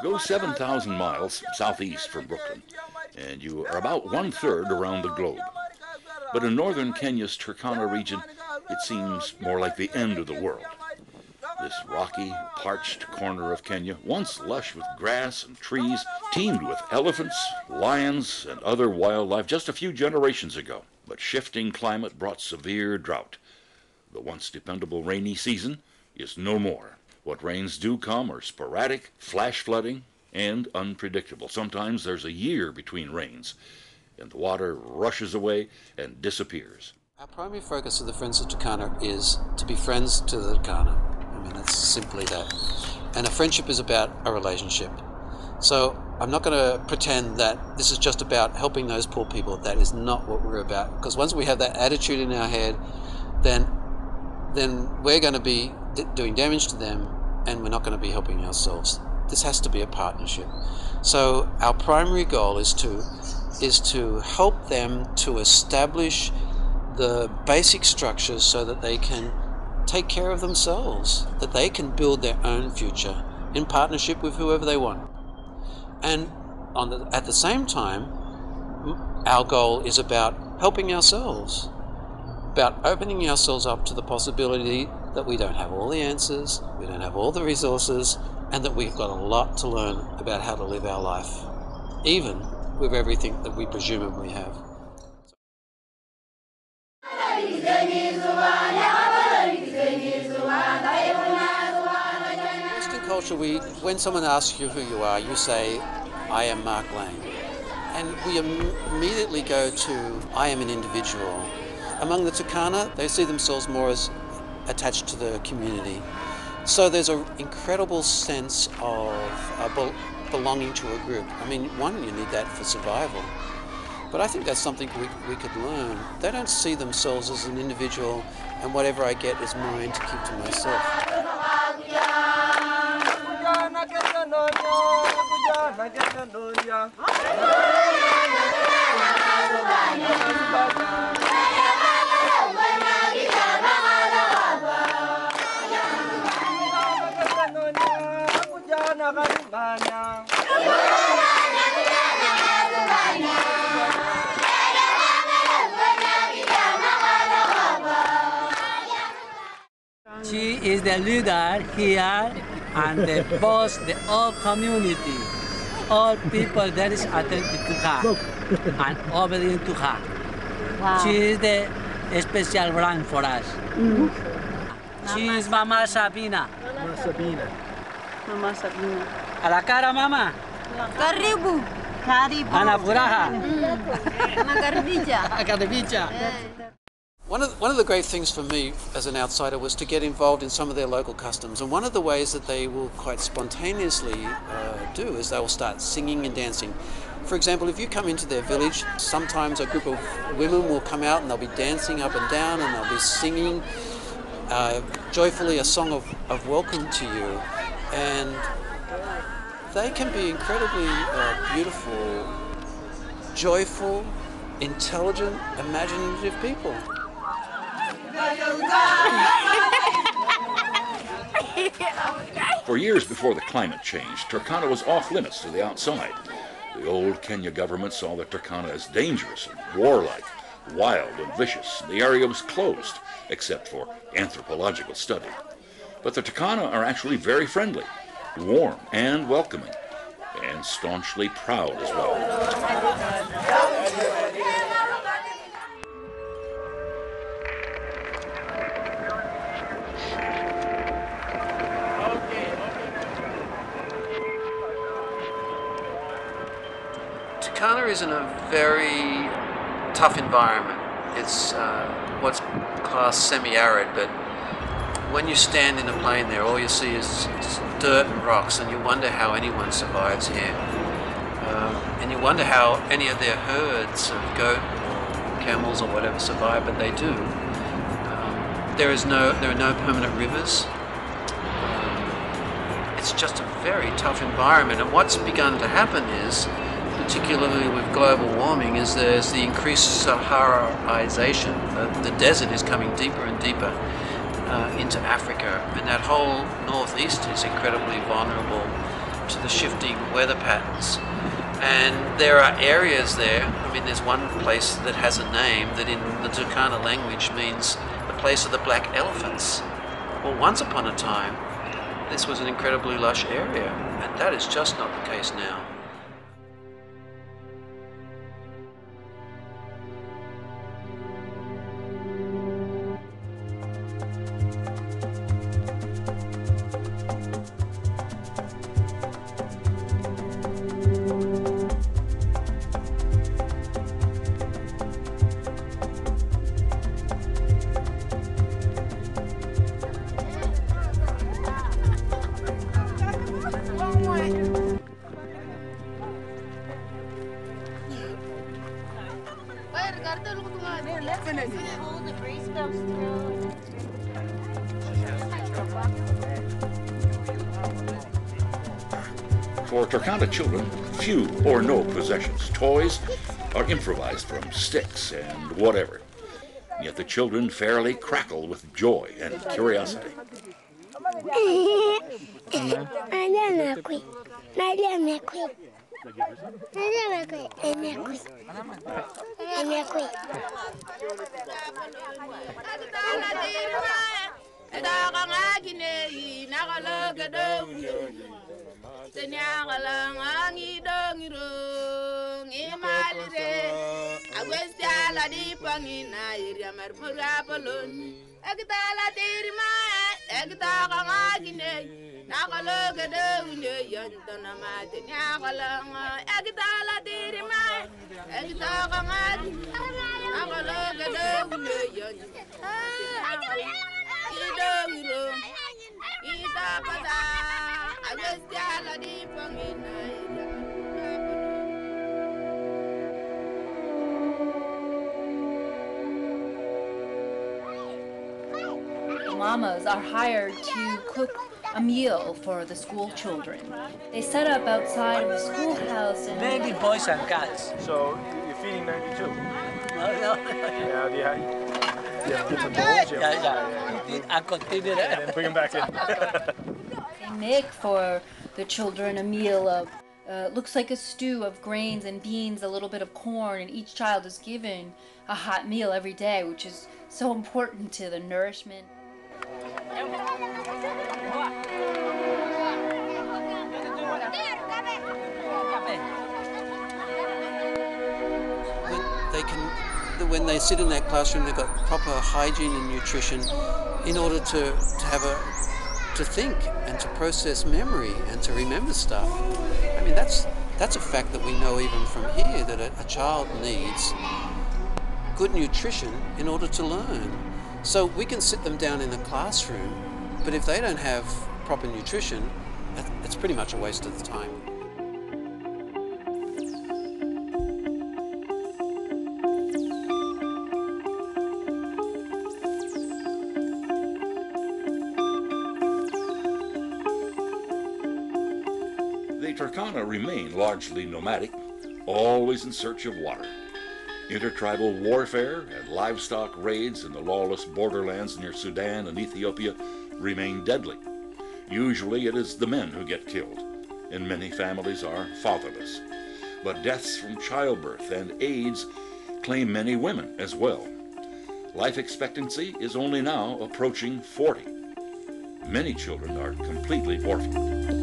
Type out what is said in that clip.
Go 7,000 miles southeast from Brooklyn, and you are about one-third around the globe. But in northern Kenya's Turkana region, it seems more like the end of the world. This rocky, parched corner of Kenya, once lush with grass and trees, teemed with elephants, lions, and other wildlife just a few generations ago. But shifting climate brought severe drought. The once dependable rainy season is no more. What rains do come are sporadic, flash flooding, and unpredictable. Sometimes there's a year between rains, and the water rushes away and disappears. Our primary focus of the Friends of Turkana is to be friends to the Turkana. I mean, that's simply that. And a friendship is about a relationship. So I'm not going to pretend that this is just about helping those poor people. That is not what we're about. Because once we have that attitude in our head, then we're going to be doing damage to them, and we're not going to be helping ourselves. This has to be a partnership. So our primary goal is to help them to establish the basic structures so that they can take care of themselves, that they can build their own future in partnership with whoever they want. And at the same time, our goal is about helping ourselves, about opening ourselves up to the possibility that we don't have all the answers, we don't have all the resources, and that we've got a lot to learn about how to live our life, even with everything that we presumably have. In Western culture, when someone asks you who you are, you say, "I am Mark Lane." And we immediately go to, "I am an individual." Among the Turkana, they see themselves more as attached to the community. So there's an incredible sense of belonging to a group. I mean, you need that for survival. But I think that's something we could learn. They don't see themselves as an individual, and whatever I get is mine to keep to myself. She is the leader here and the boss, the whole community. All people that is attentive to her and obedient to her. Wow. She is the special rank for us. Mm-hmm. She is Mama Sabina. Mama Sabina. Mama Sabina. A la cara, Mama. Karibu. Karibu. Ana Furaha. Ana Garbicha. Garbicha. One of the great things for me as an outsider was to get involved in some of their local customs, and one of the ways that they will quite spontaneously do is they will start singing and dancing. For example, if you come into their village, sometimes a group of women will come out and they'll be dancing up and down and they'll be singing joyfully a song of welcome to you, and they can be incredibly beautiful, joyful, intelligent, imaginative people. For years before the climate changed, Turkana was off limits to the outside. The old Kenya government saw the Turkana as dangerous and warlike, wild and vicious. The area was closed, except for anthropological study. But the Turkana are actually very friendly, warm and welcoming, and staunchly proud as well. Turkana is in a very tough environment. It's what's classed semi-arid, but when you stand in a plain there, all you see is dirt and rocks, and you wonder how anyone survives here. And you wonder how any of their herds of goat or camels or whatever survive, but they do. There are no permanent rivers. It's just a very tough environment, and what's begun to happen is, particularly with global warming, is there's the increased Saharaization. The desert is coming deeper and deeper into Africa, and that whole northeast is incredibly vulnerable to the shifting weather patterns. And there are areas there, I mean there's one place that has a name that in the Turkana language means the place of the black elephants. Well, once upon a time, this was an incredibly lush area, and that is just not the case now. The breeze goes through. For Turkana children, few or no possessions. Toys are improvised from sticks and whatever. Yet the children fairly crackle with joy and curiosity. Mamas are hired to cook a meal for the school children. They set up outside of the schoolhouse and... Mainly boys and girls. So you're feeding 92? No. Yeah, do you have different bowls? Yeah. And continue that. And then bring them back in. They make for the children a meal of, looks like a stew of grains and beans, a little bit of corn, and each child is given a hot meal every day, which is so important to the nourishment. When they sit in that classroom, they've got proper hygiene and nutrition in order to think and to process memory and to remember stuff. I mean, that's a fact that we know even from here, that a child needs good nutrition in order to learn. So we can sit them down in a classroom, but if they don't have proper nutrition, it's pretty much a waste of the time. The Turkana remain largely nomadic, always in search of water. Intertribal warfare and livestock raids in the lawless borderlands near Sudan and Ethiopia remain deadly. Usually it is the men who get killed, and many families are fatherless. But deaths from childbirth and AIDS claim many women as well. Life expectancy is only now approaching 40. Many children are completely orphaned.